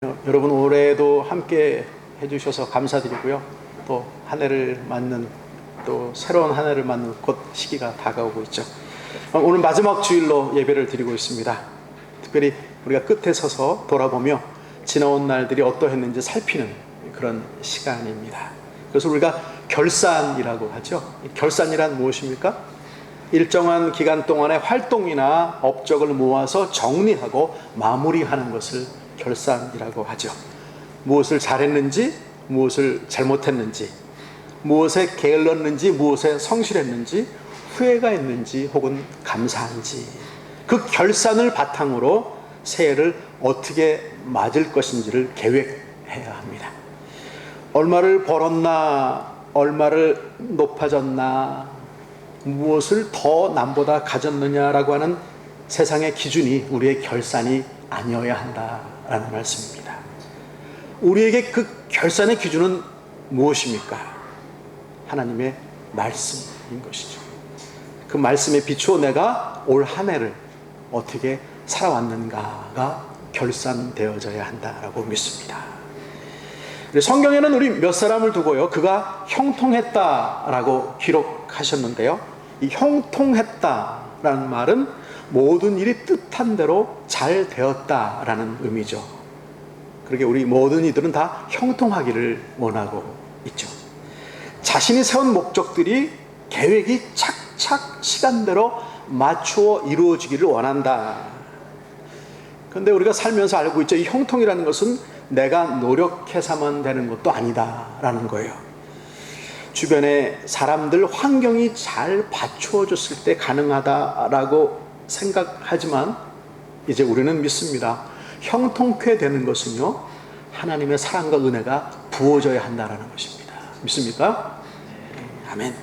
여러분 올해도 함께 해주셔서 감사드리고요. 또 한 해를 맞는, 또 새로운 한 해를 맞는 곧 시기가 다가오고 있죠. 오늘 마지막 주일로 예배를 드리고 있습니다. 특별히 우리가 끝에 서서 돌아보며 지나온 날들이 어떠했는지 살피는 그런 시간입니다. 그래서 우리가 결산이라고 하죠. 결산이란 무엇입니까? 일정한 기간 동안의 활동이나 업적을 모아서 정리하고 마무리하는 것을 결산이라고 하죠. 무엇을 잘했는지, 무엇을 잘못했는지, 무엇에 게을렀는지, 무엇에 성실했는지, 후회가 있는지 혹은 감사한지, 그 결산을 바탕으로 새해를 어떻게 맞을 것인지를 계획해야 합니다. 얼마를 벌었나, 얼마를 높아졌나, 무엇을 더 남보다 가졌느냐라고 하는 세상의 기준이 우리의 결산이 아니어야 한다라는 말씀입니다. 우리에게 그 결산의 기준은 무엇입니까? 하나님의 말씀인 것이죠. 그 말씀에 비추어 내가 올 한 해를 어떻게 살아왔는가가 결산되어져야 한다라고 믿습니다. 성경에는 우리 몇 사람을 두고요, 그가 형통했다라고 기록하셨는데요, 이 형통했다라는 말은 모든 일이 뜻한 대로 잘 되었다라는 의미죠. 그러게 우리 모든 이들은 다 형통하기를 원하고 있죠. 자신이 세운 목적들이, 계획이 착착 시간대로 맞추어 이루어지기를 원한다. 그런데 우리가 살면서 알고 있죠. 이 형통이라는 것은 내가 노력해서만 되는 것도 아니다라는 거예요. 주변에 사람들, 환경이 잘 받추어졌을 때 가능하다라고 생각하지만 이제 우리는 믿습니다. 형통케 되는 것은요, 하나님의 사랑과 은혜가 부어져야 한다라는 것입니다. 믿습니까? 아멘.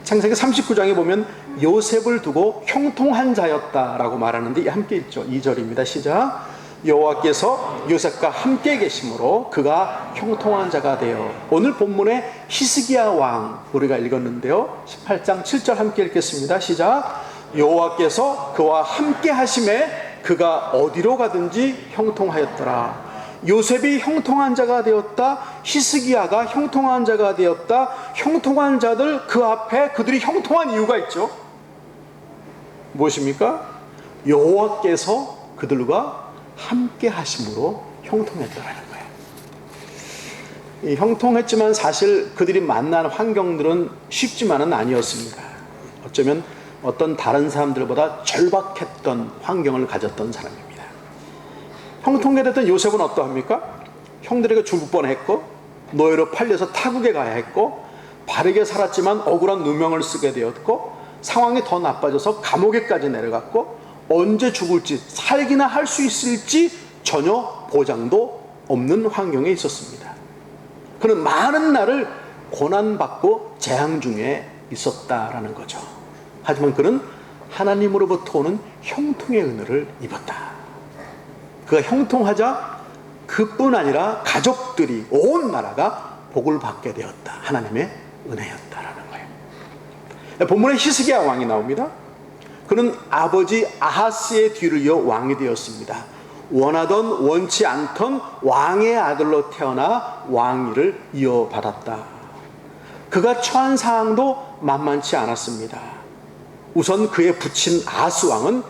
창세기 39장에 보면 요셉을 두고 형통한 자였다라고 말하는데 함께 읽죠. 2절입니다. 시작. 여호와께서 요셉과 함께 계심으로 그가 형통한 자가 되어. 오늘 본문에 히스기야 왕 우리가 읽었는데요, 18장 7절 함께 읽겠습니다. 시작. 여호와께서 그와 함께 하심에 그가 어디로 가든지 형통하였더라. 요셉이 형통한 자가 되었다. 히스기야가 형통한 자가 되었다. 형통한 자들, 그 앞에 그들이 형통한 이유가 있죠. 무엇입니까? 여호와께서 그들과 함께 하심으로 형통했다라는 거예요. 이 형통했지만 사실 그들이 만난 환경들은 쉽지만은 아니었습니다. 어쩌면 어떤 다른 사람들보다 절박했던 환경을 가졌던 사람입니다. 형통하게 됐던 요셉은 어떠합니까? 형들에게 죽을 뻔했고, 노예로 팔려서 타국에 가야 했고, 바르게 살았지만 억울한 누명을 쓰게 되었고, 상황이 더 나빠져서 감옥에까지 내려갔고, 언제 죽을지, 살기나 할 수 있을지 전혀 보장도 없는 환경에 있었습니다. 그는 많은 날을 고난받고 재앙 중에 있었다라는 거죠. 하지만 그는 하나님으로부터 오는 형통의 은혜를 입었다. 그가 형통하자 그뿐 아니라 가족들이, 온 나라가 복을 받게 되었다. 하나님의 은혜였다라는 거예요. 본문에 히스기야 왕이 나옵니다. 그는 아버지 아하스의 뒤를 이어 왕이 되었습니다. 원하던 원치 않던 왕의 아들로 태어나 왕위를 이어받았다. 그가 처한 상황도 만만치 않았습니다. 우선 그의 부친 아하스 왕은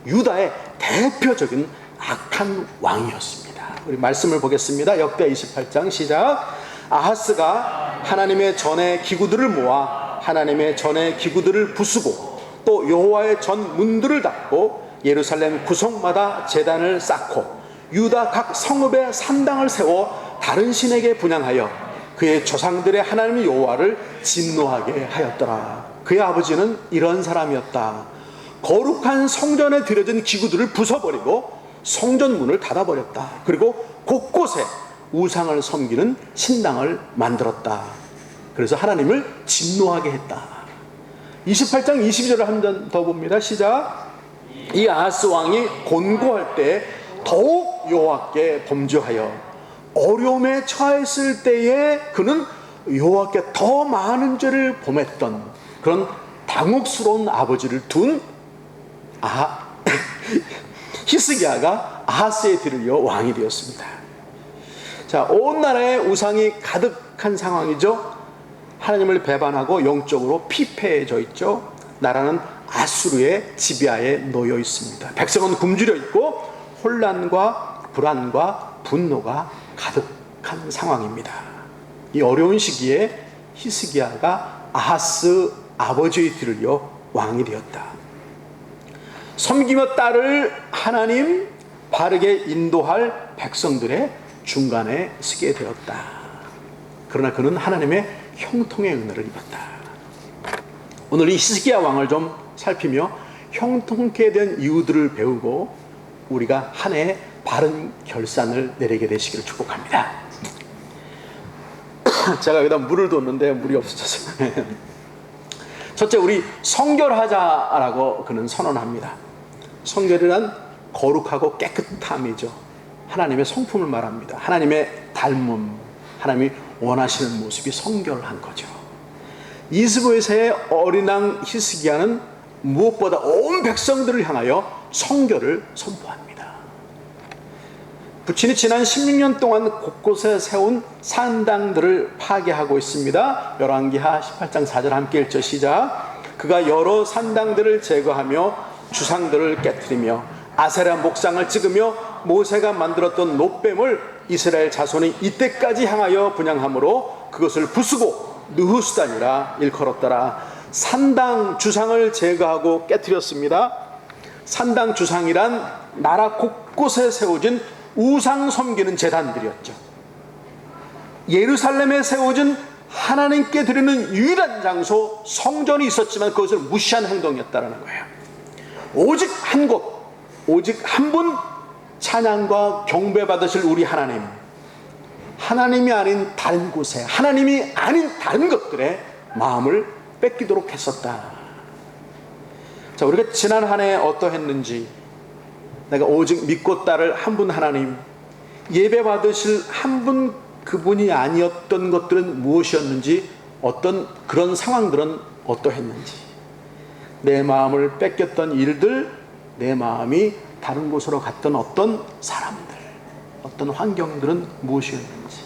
유다의 대표적인 악한 왕이었습니다. 우리 말씀을 보겠습니다. 역대 28장 시작. 아하스가 하나님의 전의 기구들을 모아 하나님의 전의 기구들을 부수고 또 여호와의 전 문들을 닫고 예루살렘 구석마다 제단을 쌓고 유다 각 성읍에 산당을 세워 다른 신에게 분향하여 그의 조상들의 하나님 여호와를 진노하게 하였더라. 그의 아버지는 이런 사람이었다. 거룩한 성전에 드려진 기구들을 부숴버리고 성전 문을 닫아버렸다. 그리고 곳곳에 우상을 섬기는 신당을 만들었다. 그래서 하나님을 진노하게 했다. 28장 22절을 한 번 더 봅니다. 시작. 이 아하스 왕이 곤고할 때 더욱 여호와께 범죄하여 어려움에 처했을 때에 그는 여호와께 더 많은 죄를 범했던 그런 당혹스러운 아버지를 둔 히스기야가 아하스에 뒤를 이어 왕이 되었습니다. 자, 온 나라에 우상이 가득한 상황이죠. 하나님을 배반하고 영적으로 피폐해져 있죠. 나라는 아수르의 지배하에 놓여 있습니다. 백성은 굶주려 있고 혼란과 불안과 분노가 가득한 상황입니다. 이 어려운 시기에 히스기야가 아하스 아버지의 뒤를 이어 왕이 되었다. 섬기며 따를 하나님 바르게 인도할 백성들의 중간에 서게 되었다. 그러나 그는 하나님의 형통의 은혜를 입었다. 오늘 이 히스기야 왕을 좀 살피며 형통케 된 이유들을 배우고 우리가 한 해 바른 결산을 내리게 되시기를 축복합니다. 제가 여기다 물을 뒀는데 물이 없어졌어요. 첫째, 우리 성결하자라고 그는 선언합니다. 성결이란 거룩하고 깨끗함이죠. 하나님의 성품을 말합니다. 하나님의 닮음, 하나님이 원하시는 모습이 성결한 거죠. 이스보셋의 어린왕 히스기야는 무엇보다 온 백성들을 향하여 성결을 선포합니다. 부친이 지난 16년 동안 곳곳에 세운 산당들을 파괴하고 있습니다. 열왕기하 18장 4절 함께 읽죠. 시작. 그가 여러 산당들을 제거하며 주상들을 깨뜨리며 아세라 목상을 찍으며 모세가 만들었던 놋뱀을 이스라엘 자손이 이때까지 향하여 분향함으로 그것을 부수고 느후수단이라 일컬었더라. 산당 주상을 제거하고 깨뜨렸습니다. 산당 주상이란 나라 곳곳에 세워진 우상 섬기는 제단들이었죠. 예루살렘에 세워진 하나님께 드리는 유일한 장소 성전이 있었지만 그것을 무시한 행동이었다는 거예요. 오직 한 곳, 오직 한 분 찬양과 경배 받으실 우리 하나님, 하나님이 아닌 다른 곳에, 하나님이 아닌 다른 것들에 마음을 뺏기도록 했었다. 자, 우리가 지난 한 해 어떠했는지, 내가 오직 믿고 따를 한 분 하나님, 예배 받으실 한 분 그분이 아니었던 것들은 무엇이었는지, 어떤 그런 상황들은 어떠했는지, 내 마음을 뺏겼던 일들, 내 마음이 다른 곳으로 갔던 어떤 사람들, 어떤 환경들은 무엇이었는지.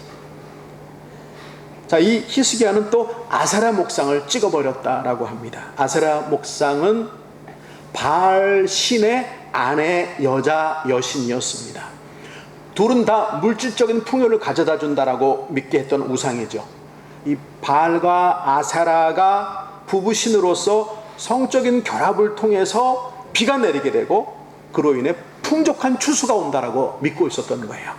자, 이 히스기야는 또 아세라 목상을 찍어버렸다라고 합니다. 아세라 목상은 바알 신의 아내 여자 여신이었습니다. 둘은 다 물질적인 풍요를 가져다 준다라고 믿게 했던 우상이죠. 이 바알과 아세라가 부부신으로서 성적인 결합을 통해서 비가 내리게 되고 그로 인해 풍족한 추수가 온다라고 믿고 있었던 거예요.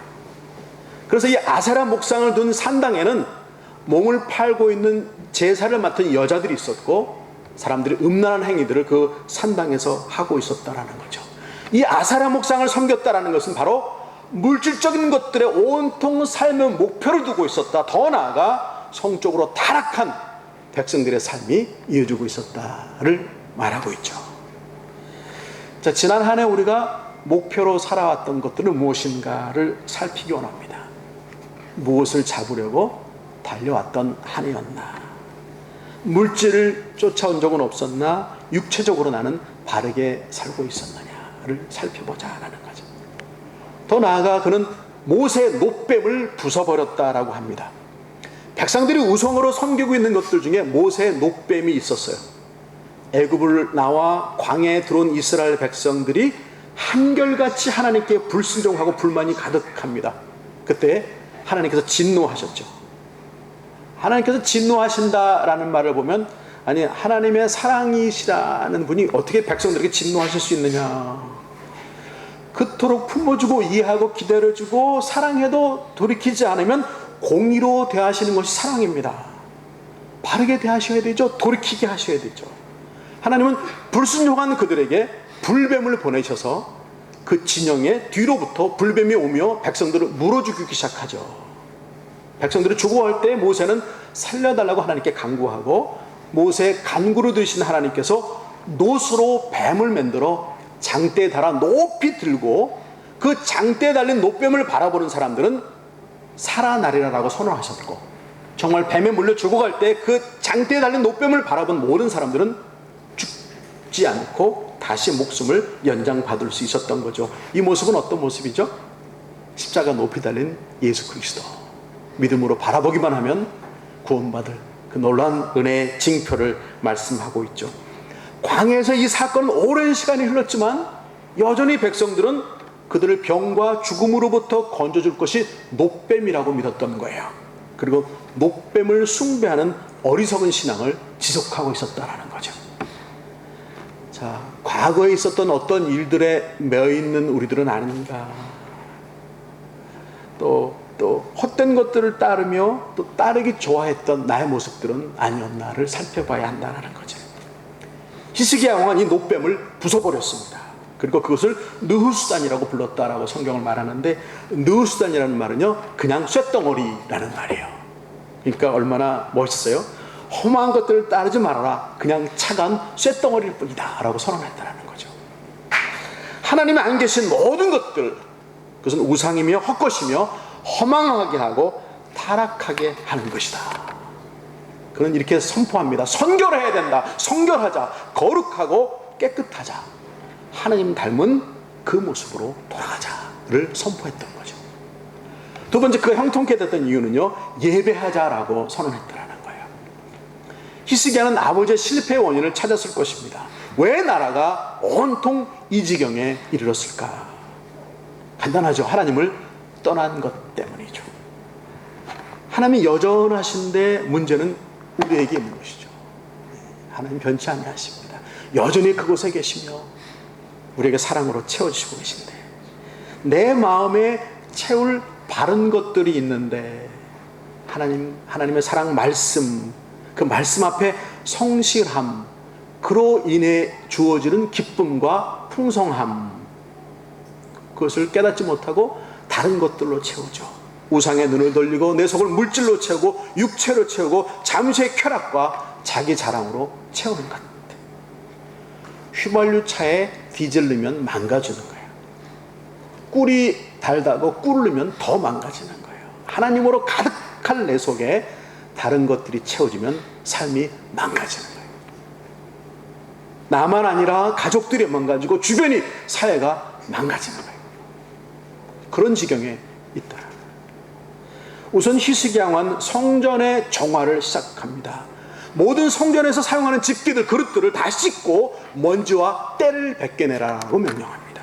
그래서 이 아세라 목상을 둔 산당에는 몸을 팔고 있는 제사를 맡은 여자들이 있었고 사람들이 음란한 행위들을 그 산당에서 하고 있었다라는 거죠. 이 아세라 목상을 섬겼다라는 것은 바로 물질적인 것들에 온통 삶의 목표를 두고 있었다. 더 나아가 성적으로 타락한 백성들의 삶이 이어지고 있었다를 말하고 있죠. 자, 지난 한 해 우리가 목표로 살아왔던 것들은 무엇인가를 살피기 원합니다. 무엇을 잡으려고 달려왔던 한 해였나? 물질을 쫓아온 적은 없었나? 육체적으로 나는 바르게 살고 있었느냐를 살펴보자라는 거죠. 더 나아가 그는 모세의 놋뱀을 부숴버렸다라고 합니다. 백성들이 우상으로 섬기고 있는 것들 중에 모세의 놋뱀이 있었어요. 애굽을 나와 광야에 들어온 이스라엘 백성들이 한결같이 하나님께 불순종하고 불만이 가득합니다. 그때 하나님께서 진노하셨죠. 하나님께서 진노하신다라는 말을 보면, 아니, 하나님의 사랑이시라는 분이 어떻게 백성들에게 진노하실 수 있느냐. 그토록 품어주고 이해하고 기다려주고 사랑해도 돌이키지 않으면 공의로 대하시는 것이 사랑입니다. 바르게 대하셔야 되죠. 돌이키게 하셔야 되죠. 하나님은 불순종한 그들에게 불뱀을 보내셔서 그 진영의 뒤로부터 불뱀이 오며 백성들을 물어 죽이기 시작하죠. 백성들이 죽어갈 때 모세는 살려달라고 하나님께 간구하고, 모세의 간구를 들으신 하나님께서 놋으로 뱀을 만들어 장대에 달아 높이 들고 그 장대에 달린 놋뱀을 바라보는 사람들은 살아나리라라고 선언하셨고, 정말 뱀에 물려 죽어갈 때 그 장대에 달린 놋뱀을 바라본 모든 사람들은 죽지 않고 다시 목숨을 연장받을 수 있었던 거죠. 이 모습은 어떤 모습이죠? 십자가 높이 달린 예수 그리스도, 믿음으로 바라보기만 하면 구원받을 그 놀라운 은혜의 징표를 말씀하고 있죠. 광야에서 이 사건은 오랜 시간이 흘렀지만 여전히 백성들은 그들을 병과 죽음으로부터 건져줄 것이 놋뱀이라고 믿었던 거예요. 그리고 놋뱀을 숭배하는 어리석은 신앙을 지속하고 있었다는 거죠. 자, 과거에 있었던 어떤 일들에 매여있는 우리들은 아닌가, 또 헛된 것들을 따르며 또 따르기 좋아했던 나의 모습들은 아니었나를 살펴봐야 한다는 거죠. 히스기야 왕은 이 놋뱀을 부숴버렸습니다. 그리고 그것을 느후수단이라고 불렀다라고 성경을 말하는데, 느후수단이라는 말은요 그냥 쇳덩어리라는 말이에요. 그러니까 얼마나 멋있어요. 험한 것들을 따르지 말아라, 그냥 차가운 쇳덩어리일 뿐이다 라고 선언했다는 거죠. 하나님이 안 계신 모든 것들, 그것은 우상이며 헛것이며 허망하게 하고 타락하게 하는 것이다. 그는 이렇게 선포합니다. 선결해야 된다. 성결하자. 거룩하고 깨끗하자. 하나님 닮은 그 모습으로 돌아가자를 선포했던 거죠. 두 번째, 그가 형통케 됐던 이유는요, 예배하자라고 선언했더라는 거예요. 히스기야는 아버지의 실패의 원인을 찾았을 것입니다. 왜 나라가 온통 이 지경에 이르렀을까? 간단하죠. 하나님을 떠난 것 때문이죠. 하나님이 여전하신데 문제는 우리에게 있는 것이죠. 하나님 변치 아니하십니다. 여전히 그곳에 계시며 우리에게 사랑으로 채워주시고 계신데, 내 마음에 채울 바른 것들이 있는데 하나님의 사랑 말씀, 그 말씀 앞에 성실함, 그로 인해 주어지는 기쁨과 풍성함, 그것을 깨닫지 못하고 다른 것들로 채우죠. 우상의 눈을 돌리고 내 속을 물질로 채우고 육체로 채우고 잠시의 쾌락과 자기 자랑으로 채우는 것. 휘발유차에 디젤 넣으면 망가지는 거예요. 꿀이 달다고 꿀을 넣으면 더 망가지는 거예요. 하나님으로 가득한 내 속에 다른 것들이 채워지면 삶이 망가지는 거예요. 나만 아니라 가족들이 망가지고 주변이, 사회가 망가지는 거예요. 그런 지경에 있다. 우선 히스기야 왕은 성전의 정화를 시작합니다. 모든 성전에서 사용하는 집기들, 그릇들을 다 씻고 먼지와 때를 벗겨내라고 명령합니다.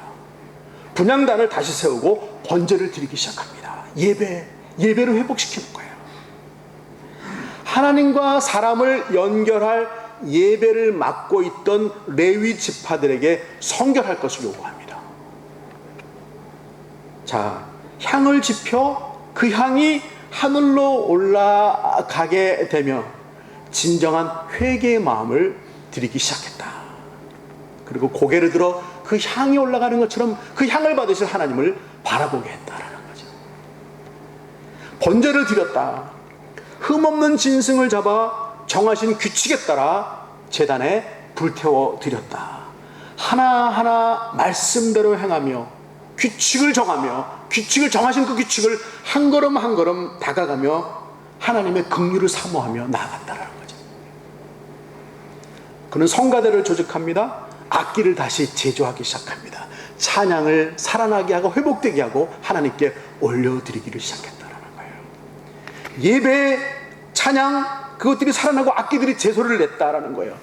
분향단을 다시 세우고 번제를 드리기 시작합니다. 예배를 회복시키는 거예요. 하나님과 사람을 연결할 예배를 맡고 있던 레위 지파들에게 성결할 것을 요구합니다. 자, 향을 지펴 그 향이 하늘로 올라가게 되며 진정한 회개의 마음을 드리기 시작했다. 그리고 고개를 들어 그 향이 올라가는 것처럼 그 향을 받으실 하나님을 바라보게 했다라는 거죠. 번제를 드렸다. 흠없는 짐승을 잡아 정하신 규칙에 따라 제단에 불태워 드렸다. 하나하나 말씀대로 행하며 규칙을 정하며 규칙을 정하신 그 규칙을 한 걸음 한 걸음 다가가며 하나님의 긍휼을 사모하며 나아갔다라는 거죠. 그는 성가대를 조직합니다. 악기를 다시 제조하기 시작합니다. 찬양을 살아나게 하고 회복되게 하고 하나님께 올려드리기를 시작했다라는 거예요. 예배, 찬양, 그것들이 살아나고 악기들이 제소를 냈다라는 거예요.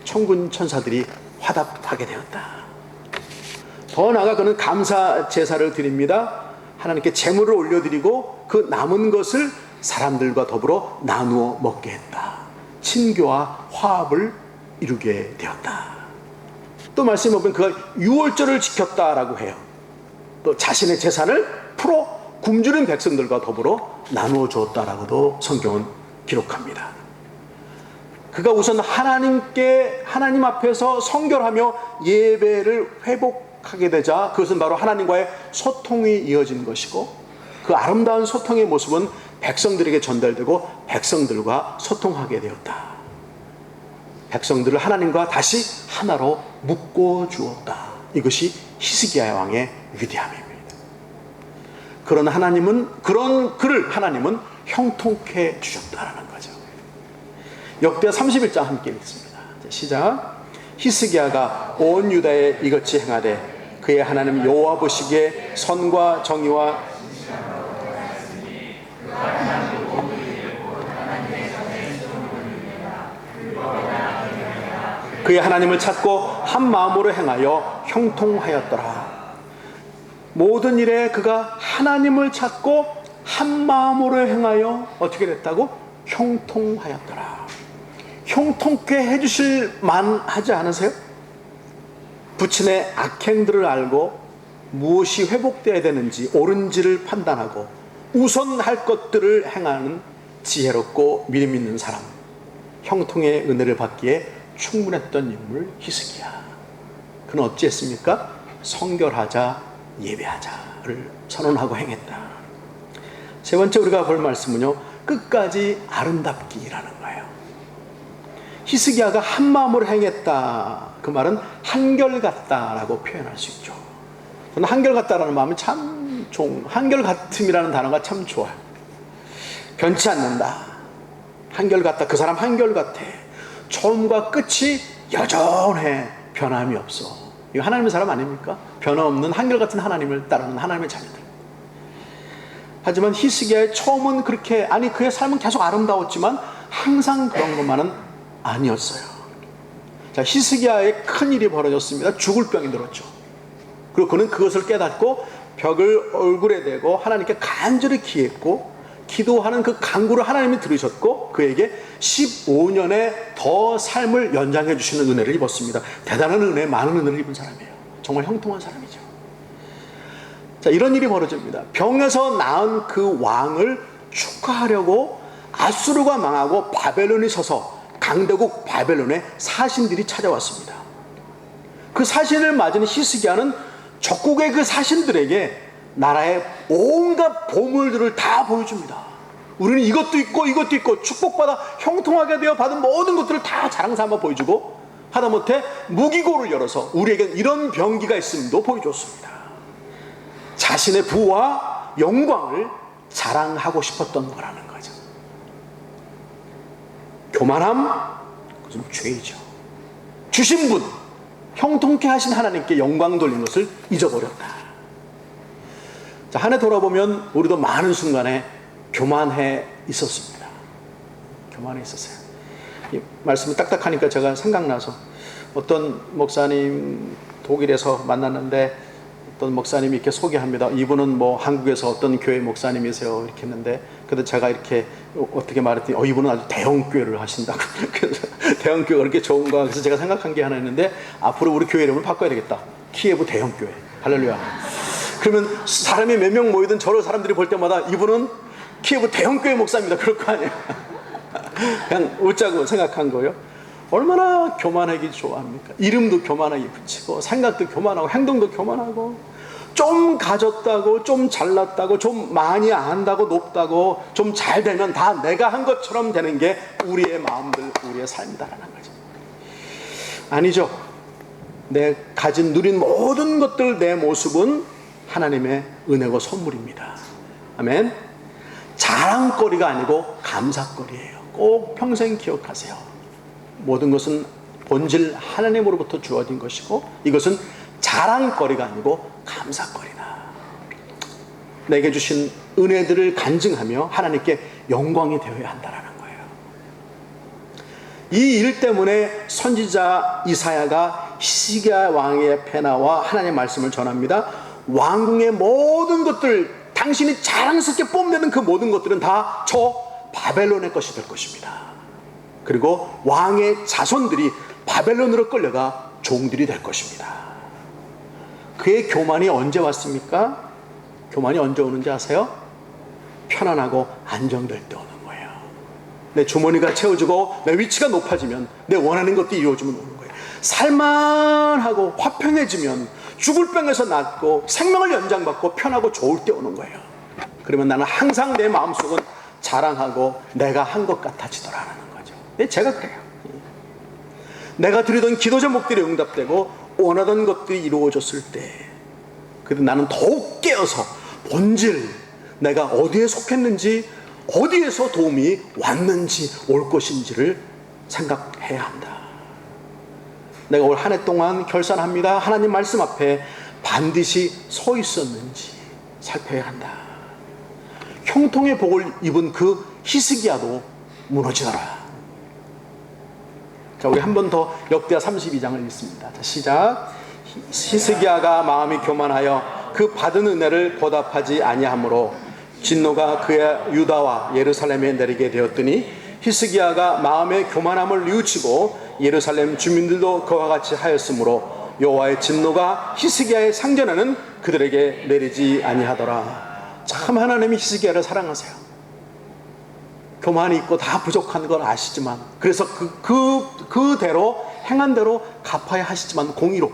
천군 천사들이 화답하게 되었다. 더 나아가 그는 감사 제사를 드립니다. 하나님께 제물을 올려드리고 그 남은 것을 사람들과 더불어 나누어 먹게 했다. 친교와 화합을 이루게 되었다. 또 말씀해 보면 그가 유월절을 지켰다라고 해요. 또 자신의 재산을 풀어 굶주린 백성들과 더불어 나누어 주었다라고도 성경은 기록합니다. 그가 우선 하나님 앞에서 성결하며 예배를 회복하게 되자 그것은 바로 하나님과의 소통이 이어진 것이고, 그 아름다운 소통의 모습은 백성들에게 전달되고 백성들과 소통하게 되었다. 백성들을 하나님과 다시 하나로 묶어 주었다. 이것이 히스기야 왕의 위대함입니다. 그런 그를 하나님은 형통케 주셨다라는 거죠. 역대 31장 함께 읽습니다. 시작. 히스기야가 온 유다에 이같이 행하되 그의 하나님 여호와 보시기에 선과 정의와 그의 하나님을 찾고 한 마음으로 행하여 형통하였더라. 모든 일에 그가 하나님을 찾고 한 마음으로 행하여 어떻게 됐다고? 형통하였더라. 형통케 해주실 만하지 않으세요? 부친의 악행들을 알고 무엇이 회복되어야 되는지 옳은지를 판단하고 우선 할 것들을 행하는 지혜롭고 믿음 있는 사람, 형통의 은혜를 받기에 충분했던 인물 히스기야. 그는 어찌했습니까? 성결하자 예배하자를 선언하고 행했다. 세 번째 우리가 볼 말씀은요, 끝까지 아름답기라는 거예요. 히스기야가 한 마음으로 행했다. 그 말은 한결같다라고 표현할 수 있죠. 저는 한결같다라는 마음이 참 한결같음이라는 단어가 참 좋아요. 변치 않는다. 한결같다. 그 사람 한결같아. 처음과 끝이 여전해. 변함이 없어. 이거 하나님의 사람 아닙니까? 변함없는 한결같은 하나님을 따르는 하나님의 자녀들. 하지만 히스기야의 처음은 그렇게, 그의 삶은 계속 아름다웠지만 항상 그런 것만은 아니었어요. 자, 히스기야의 큰 일이 벌어졌습니다. 죽을 병이 들었죠. 그리고 그는 그것을 깨닫고 벽을 얼굴에 대고 하나님께 간절히 기했고, 기도하는 그 간구를 하나님이 들으셨고 그에게 15년의 더 삶을 연장해 주시는 은혜를 입었습니다. 대단한 은혜, 많은 은혜를 입은 사람이에요. 정말 형통한 사람이죠. 자, 이런 일이 벌어집니다. 병에서 나은 그 왕을 축하하려고 아수르가 망하고 바벨론이 서서 강대국 바벨론에 사신들이 찾아왔습니다. 그 사신을 맞은 히스기야는 적국의 그 사신들에게 나라의 온갖 보물들을 다 보여줍니다. 우리는 이것도 있고 축복받아 형통하게 되어 받은 모든 것들을 다 자랑 삼아 보여주고, 하다못해 무기고를 열어서 우리에겐 이런 병기가 있음도 보여줬습니다. 자신의 부와 영광을 자랑하고 싶었던 거라는 거죠. 교만함, 그것은 죄이죠. 주신 분, 형통케 하신 하나님께 영광 돌린 것을 잊어버렸다. 자, 한 해 돌아보면 우리도 많은 순간에 교만해 있었습니다. 교만해 있었어요. 이 말씀이 딱딱하니까 제가 생각나서, 어떤 목사님 독일에서 만났는데 어떤 목사님이 이렇게 소개합니다. 이분은 뭐 한국에서 어떤 교회 목사님이세요 이렇게 했는데, 그래도 제가 이렇게 어떻게 말했더니 이분은 아주 대형 교회를 하신다고. 그래서 대형 교회가 그렇게 좋은가. 그래서 제가 생각한 게 하나 있는데, 앞으로 우리 교회 이름을 바꿔야 되겠다. 키예브 대형 교회. 할렐루야. 그러면 사람이 몇 명 모이든 저를 사람들이 볼 때마다 이분은 키예브 대형교회 목사입니다. 그럴 거 아니에요. 그냥 웃자고 생각한 거예요. 얼마나 교만하기 좋아합니까? 이름도 교만하게 붙이고, 생각도 교만하고, 행동도 교만하고, 좀 가졌다고, 좀 잘났다고, 좀 많이 안다고, 높다고, 좀 잘 되면 다 내가 한 것처럼 되는 게 우리의 마음들, 우리의 삶이다라는 거죠. 아니죠. 내 가진 누린 모든 것들, 내 모습은 하나님의 은혜고 선물입니다. 아멘. 자랑거리가 아니고 감사거리예요. 꼭 평생 기억하세요. 모든 것은 본질 하나님으로부터 주어진 것이고, 이것은 자랑거리가 아니고 감사거리다. 내게 주신 은혜들을 간증하며 하나님께 영광이 되어야 한다는 거예요. 이 일 때문에 선지자 이사야가 히스기야 왕의 폐나와 하나님의 말씀을 전합니다. 왕궁의 모든 것들, 당신이 자랑스럽게 뽐내는 그 모든 것들은 다 저 바벨론의 것이 될 것입니다. 그리고 왕의 자손들이 바벨론으로 끌려가 종들이 될 것입니다. 그의 교만이 언제 왔습니까? 교만이 언제 오는지 아세요? 편안하고 안정될 때 오는 거예요. 내 주머니가 채워지고 내 위치가 높아지면, 내 원하는 것들이 이루어지면 오는 거예요. 살만하고 화평해지면, 죽을 병에서 낫고 생명을 연장받고 편하고 좋을 때 오는 거예요. 그러면 나는 항상 내 마음속은 자랑하고 내가 한 것 같아지더라는 거죠. 제가 그래요. 내가 드리던 기도 제목들이 응답되고 원하던 것들이 이루어졌을 때, 그래도 나는 더욱 깨어서 본질, 내가 어디에 속했는지, 어디에서 도움이 왔는지, 올 것인지를 생각해야 한다. 내가 올 한 해 동안 결산합니다. 하나님 말씀 앞에 반드시 서 있었는지 살펴야 한다. 형통의 복을 입은 그 히스기야도 무너지더라. 자, 우리 한 번 더 역대하 32장을 읽습니다. 자, 시작. 히스기야가 마음이 교만하여 그 받은 은혜를 보답하지 아니하므로 진노가 그의 유다와 예루살렘에 내리게 되었더니 히스기야가 마음의 교만함을 뉘우치고 예루살렘 주민들도 그와 같이 하였으므로 여호와의 진노가 히스기야의 상전에는 그들에게 내리지 아니하더라. 참 하나님이 히스기야를 사랑하세요. 교만이 있고 다 부족한 걸 아시지만, 그래서 그대로 행한 대로 갚아야 하시지만 공의로,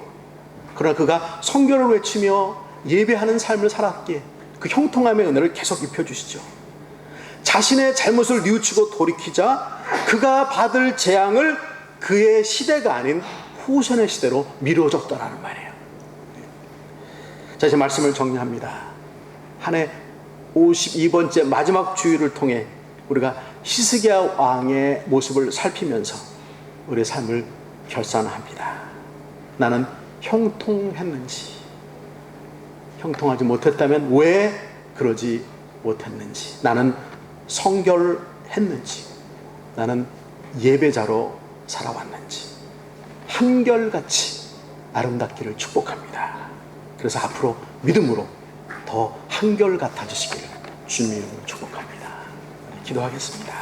그러나 그가 성결을 외치며 예배하는 삶을 살았기에 그 형통함의 은혜를 계속 입혀주시죠. 자신의 잘못을 뉘우치고 돌이키자 그가 받을 재앙을 그의 시대가 아닌 후손의 시대로 미뤄졌다라는 말이에요. 자, 이제 말씀을 정리합니다. 한 해 52번째 마지막 주일을 통해 우리가 히스기야 왕의 모습을 살피면서 우리의 삶을 결산합니다. 나는 형통했는지, 형통하지 못했다면 왜 그러지 못했는지, 나는 성결했는지, 나는 예배자로 살아왔는지, 한결같이 아름답기를 축복합니다. 그래서 앞으로 믿음으로 더 한결같아지시기를 주님의 이름으로 축복합니다. 기도하겠습니다.